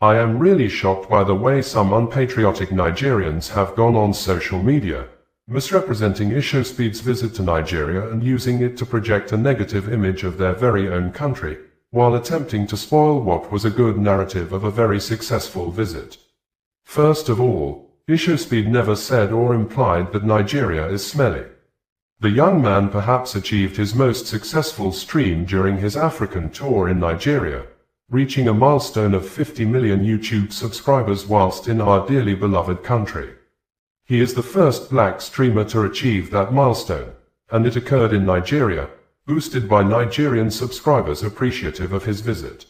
I am really shocked by the way some unpatriotic Nigerians have gone on social media, misrepresenting IshowSpeed's visit to Nigeria and using it to project a negative image of their very own country, while attempting to spoil what was a good narrative of a very successful visit. First of all, IshowSpeed never said or implied that Nigeria is smelly. The young man perhaps achieved his most successful stream during his African tour in Nigeria, reaching a milestone of 50 million YouTube subscribers whilst in our dearly beloved country. He is the first black streamer to achieve that milestone, and it occurred in Nigeria, boosted by Nigerian subscribers appreciative of his visit.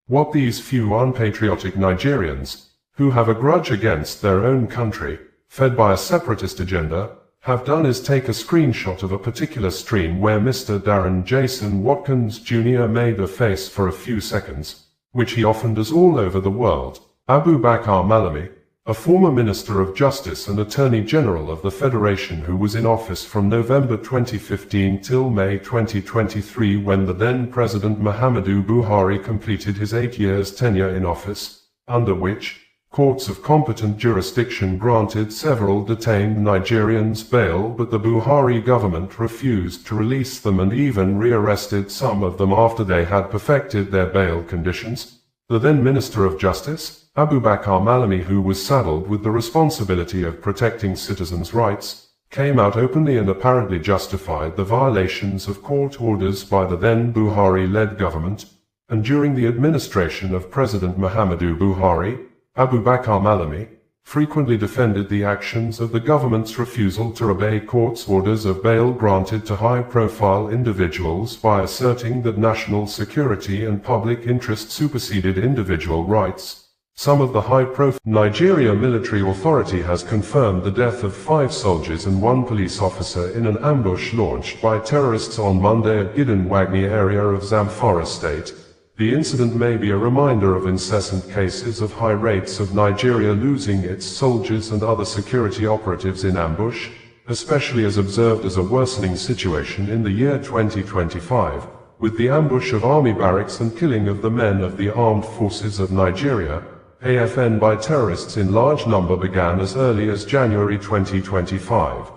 What these few unpatriotic Nigerians, who have a grudge against their own country, fed by a separatist agenda, have done is take a screenshot of a particular stream where Mr. Darren Jason Watkins Jr. made a face for a few seconds, which he often does all over the world. Abubakar Malami, a former Minister of Justice and Attorney General of the Federation who was in office from November 2015 till May 2023 when the then President Muhammadu Buhari completed his 8 years tenure in office, under which courts of competent jurisdiction granted several detained Nigerians bail, but the Buhari government refused to release them and even rearrested some of them after they had perfected their bail conditions. The then Minister of Justice, Abubakar Malami, who was saddled with the responsibility of protecting citizens' rights, came out openly and apparently justified the violations of court orders by the then Buhari-led government, and during the administration of President Muhammadu Buhari, Abubakar Malami frequently defended the actions of the government's refusal to obey court's orders of bail granted to high-profile individuals by asserting that national security and public interest superseded individual rights. Some of the high-profile Nigeria military authority has confirmed the death of 5 soldiers and 1 police officer in an ambush launched by terrorists on Monday at Gidan Wagni area of Zamfara state. The incident may be a reminder of incessant cases of high rates of Nigeria losing its soldiers and other security operatives in ambush, especially as observed as a worsening situation in the year 2025, with the ambush of army barracks and killing of the men of the Armed Forces of Nigeria, AFN, by terrorists in large number began as early as January 2025.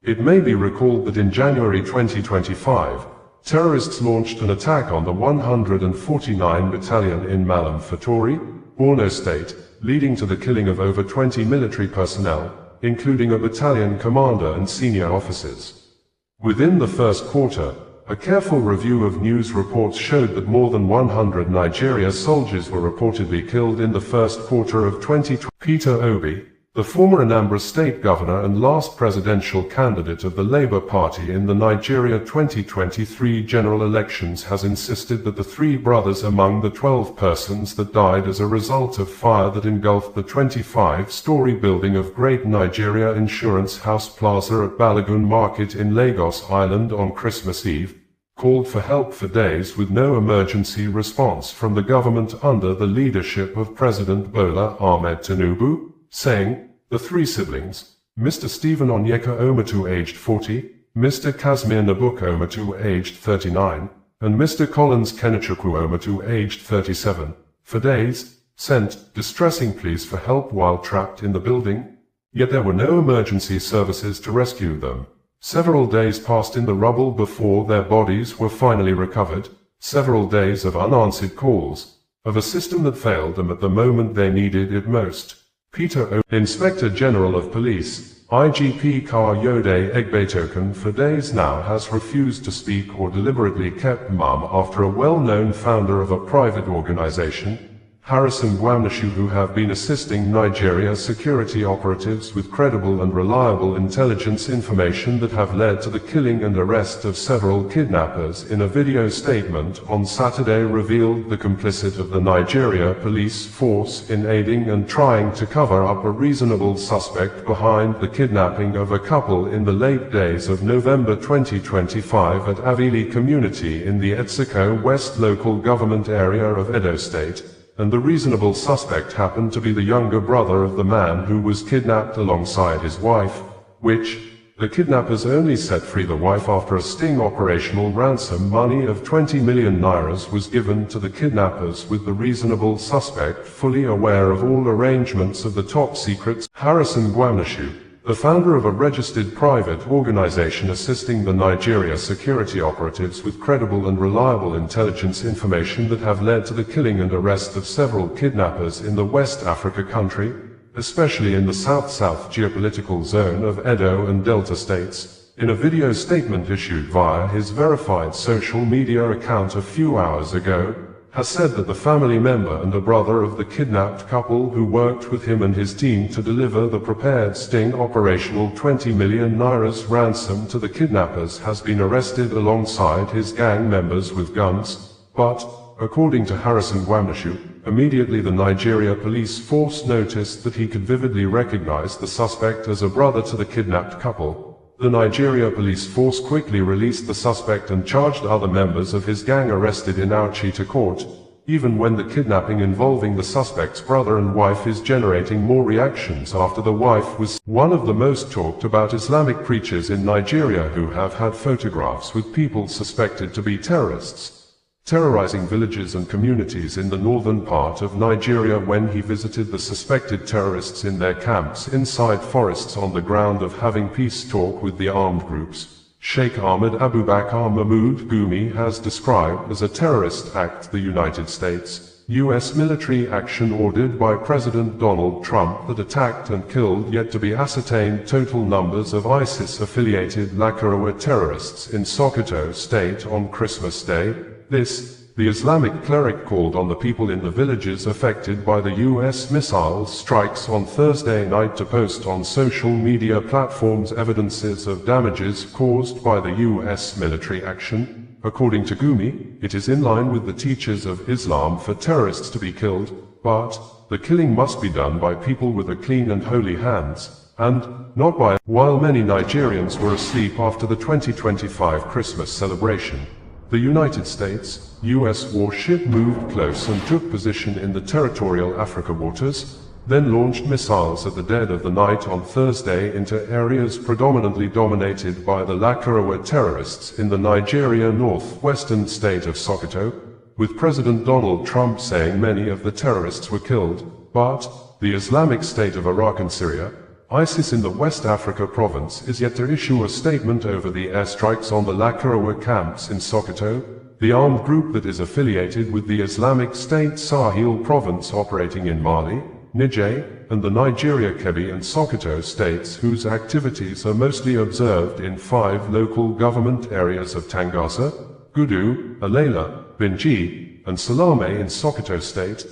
It may be recalled that in January 2025, terrorists launched an attack on the 149 Battalion in Malam Fatori, Borno State, leading to the killing of over 20 military personnel, including a battalion commander and senior officers. Within the first quarter, a careful review of news reports showed that more than 100 Nigeria soldiers were reportedly killed in the first quarter of 2020. Peter Obi, the former Anambra State Governor and last presidential candidate of the Labour Party in the Nigeria 2023 general elections, has insisted that the 3 brothers among the 12 persons that died as a result of fire that engulfed the 25-story building of Great Nigeria Insurance House Plaza at Balogun Market in Lagos Island on Christmas Eve, called for help for days with no emergency response from the government under the leadership of President Bola Ahmed Tinubu, saying, the 3 siblings, Mr. Stephen Onyeka Omatu aged 40, Mr. Casimir Nabuka Omatu aged 39, and Mr. Collins Kenechukwu Omatu aged 37, for days, sent distressing pleas for help while trapped in the building, yet there were no emergency services to rescue them. Several days passed in the rubble before their bodies were finally recovered, several days of unanswered calls, of a system that failed them at the moment they needed it most. Peter O. Inspector General of Police, IGP Kayode Egbetoken, for days now has refused to speak or deliberately kept mum after a well-known founder of a private organization, Harrison Gwamnishu, who have been assisting Nigeria security operatives with credible and reliable intelligence information that have led to the killing and arrest of several kidnappers, in a video statement on Saturday revealed the complicit of the Nigeria police force in aiding and trying to cover up a reasonable suspect behind the kidnapping of a couple in the late days of November 2025 at Avili community in the Etsiko West local government area of Edo State. And the reasonable suspect happened to be the younger brother of the man who was kidnapped alongside his wife, which, The kidnappers only set free the wife after a sting operational ransom money of 20 million nairas was given to the kidnappers, with the reasonable suspect fully aware of all arrangements of the top secret. Harrison Gwamnishu, the founder of a registered private organization assisting the Nigeria security operatives with credible and reliable intelligence information that have led to the killing and arrest of several kidnappers in the West Africa country, especially in the South-South geopolitical zone of Edo and Delta states, in a video statement issued via his verified social media account a few hours ago, has said that the family member and a brother of the kidnapped couple who worked with him and his team to deliver the prepared sting operational 20 million nairas ransom to the kidnappers has been arrested alongside his gang members with guns, but, according to Harrison Gwamnishu, immediately the Nigeria police force noticed that he could vividly recognize the suspect as a brother to the kidnapped couple. The Nigeria police force quickly released the suspect and charged other members of his gang arrested in Auchi to court, even when the kidnapping involving the suspect's brother and wife is generating more reactions after the wife was one of the most talked about Islamic preachers in Nigeria who have had photographs with people suspected to be terrorists terrorizing villages and communities in the northern part of Nigeria when he visited the suspected terrorists in their camps inside forests on the ground of having peace talk with the armed groups. Sheikh Ahmed Abubakar Mahmoud Gumi has described as a terrorist act the United States, U.S. military action ordered by President Donald Trump that attacked and killed yet to be ascertained total numbers of ISIS-affiliated Lakurawa terrorists in Sokoto state on Christmas Day. The Islamic cleric called on the people in the villages affected by the U.S. missile strikes on Thursday night to post on social media platforms evidences of damages caused by the U.S. military action. According to Gumi, it is in line with the teachings of Islam for terrorists to be killed, but the killing must be done by people with a clean and holy hands, and not by. While many Nigerians were asleep after the 2025 Christmas celebration, the United States, U.S. warship moved close and took position in the territorial Africa waters, then launched missiles at the dead of the night on Thursday into areas predominantly dominated by the Lakurawa terrorists in the Nigeria northwestern state of Sokoto, with President Donald Trump saying many of the terrorists were killed, but the Islamic State of Iraq and Syria, ISIS in the West Africa province, is yet to issue a statement over the airstrikes on the Lakurawa camps in Sokoto, the armed group that is affiliated with the Islamic State Sahel province operating in Mali, Niger, and the Nigeria Kebbi and Sokoto states, whose activities are mostly observed in 5 local government areas of Tangasa, Gudu, Alela, Binji, and Salame in Sokoto state.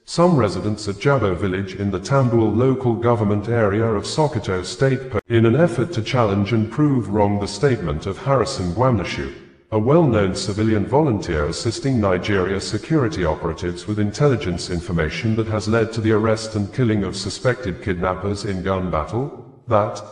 Some residents at Jabo village in the Tambul local government area of Sokoto state in an effort to challenge and prove wrong the statement of Harrison Gwamnishu, a well-known civilian volunteer assisting Nigeria security operatives with intelligence information that has led to the arrest and killing of suspected kidnappers in gun battle, that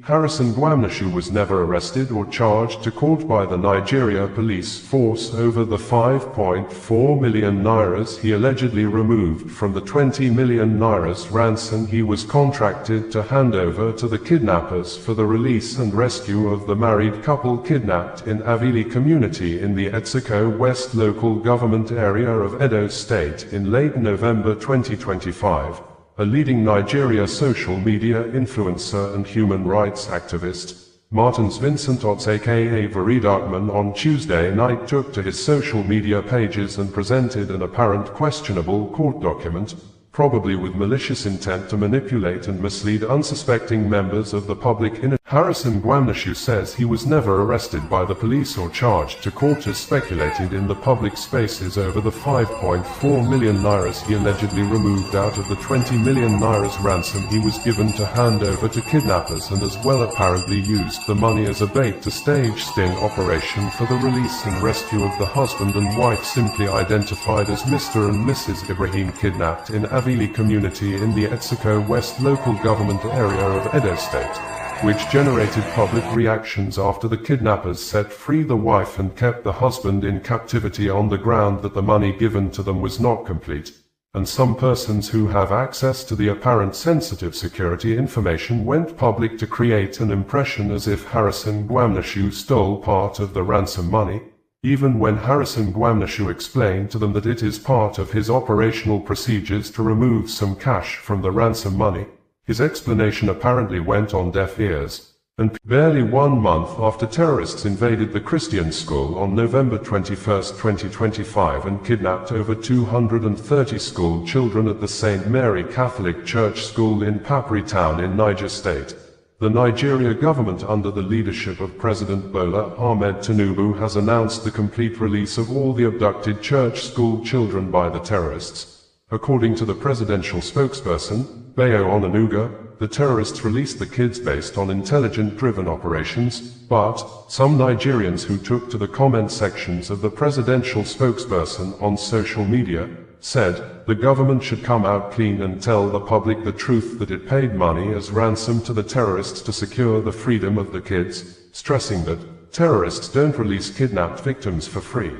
Harrison Gwamnishu was never arrested or charged to court by the Nigeria police force over the 5.4 million nairas he allegedly removed from the 20 million nairas ransom he was contracted to hand over to the kidnappers for the release and rescue of the married couple kidnapped in Avili community in the Etsiko West local government area of Edo State in late November 2025. A leading Nigeria social media influencer and human rights activist, Martins Vincent Otts aka Veridakman on Tuesday night took to his social media pages and presented an apparent questionable court document, probably with malicious intent to manipulate and mislead unsuspecting members of the public. Harrison Gwamnishu says he was never arrested by the police or charged to court as speculated in the public spaces over the 5.4 million nairas he allegedly removed out of the 20 million nairas ransom he was given to hand over to kidnappers, and as well apparently used the money as a bait to stage sting operation for the release and rescue of the husband and wife simply identified as Mr. and Mrs. Ibrahim kidnapped in Avili community in the Etsiko West local government area of Edo State, which generated public reactions after the kidnappers set free the wife and kept the husband in captivity on the ground that the money given to them was not complete. and some persons who have access to the apparent sensitive security information went public to create an impression as if Harrison Gwamnishu stole part of the ransom money, even when Harrison Gwamnishu explained to them that it is part of his operational procedures to remove some cash from the ransom money. His explanation apparently went on deaf ears. And barely 1 month after terrorists invaded the Christian school on November 21, 2025 and kidnapped over 230 school children at the St. Mary Catholic Church School in Papri Town in Niger State, the Nigeria government under the leadership of President Bola Ahmed Tinubu has announced the complete release of all the abducted church school children by the terrorists. According to the presidential spokesperson, Bayo Onanuga, the terrorists released the kids based on intelligence-driven operations, but some Nigerians who took to the comment sections of the presidential spokesperson on social media said the government should come out clean and tell the public the truth that it paid money as ransom to the terrorists to secure the freedom of the kids, stressing that terrorists don't release kidnapped victims for free.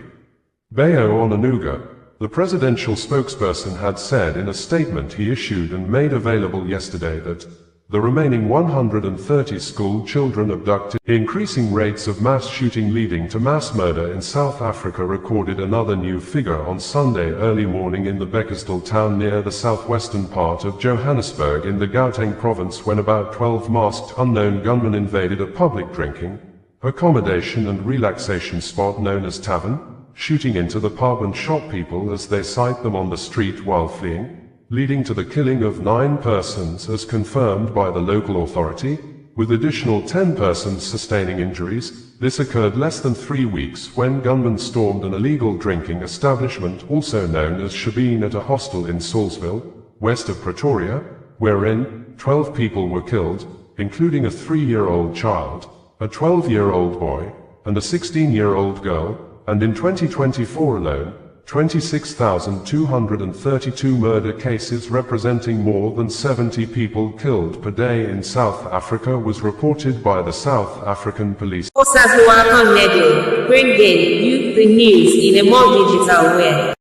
Bayo Onanuga, the presidential spokesperson, had said in a statement he issued and made available yesterday that the remaining 130 school children abducted. Increasing rates of mass shooting leading to mass murder in South Africa recorded another new figure on Sunday early morning in the Bekkersdal town near the southwestern part of Johannesburg in the Gauteng province when about 12 masked unknown gunmen invaded a public drinking, accommodation and relaxation spot known as Tavern, shooting into the pub and shot people as they sight them on the street while fleeing, leading to the killing of 9 persons as confirmed by the local authority, with additional 10 persons sustaining injuries. This occurred less than 3 weeks when gunmen stormed an illegal drinking establishment also known as Shebeen at a hostel in Salisbury, west of Pretoria, wherein 12 people were killed, including a 3-year-old child, a 12-year-old boy, and a 16-year-old girl. And in 2024 alone, 26,232 murder cases representing more than 70 people killed per day in South Africa was reported by the South African police. Bringing you the news in a more digital way.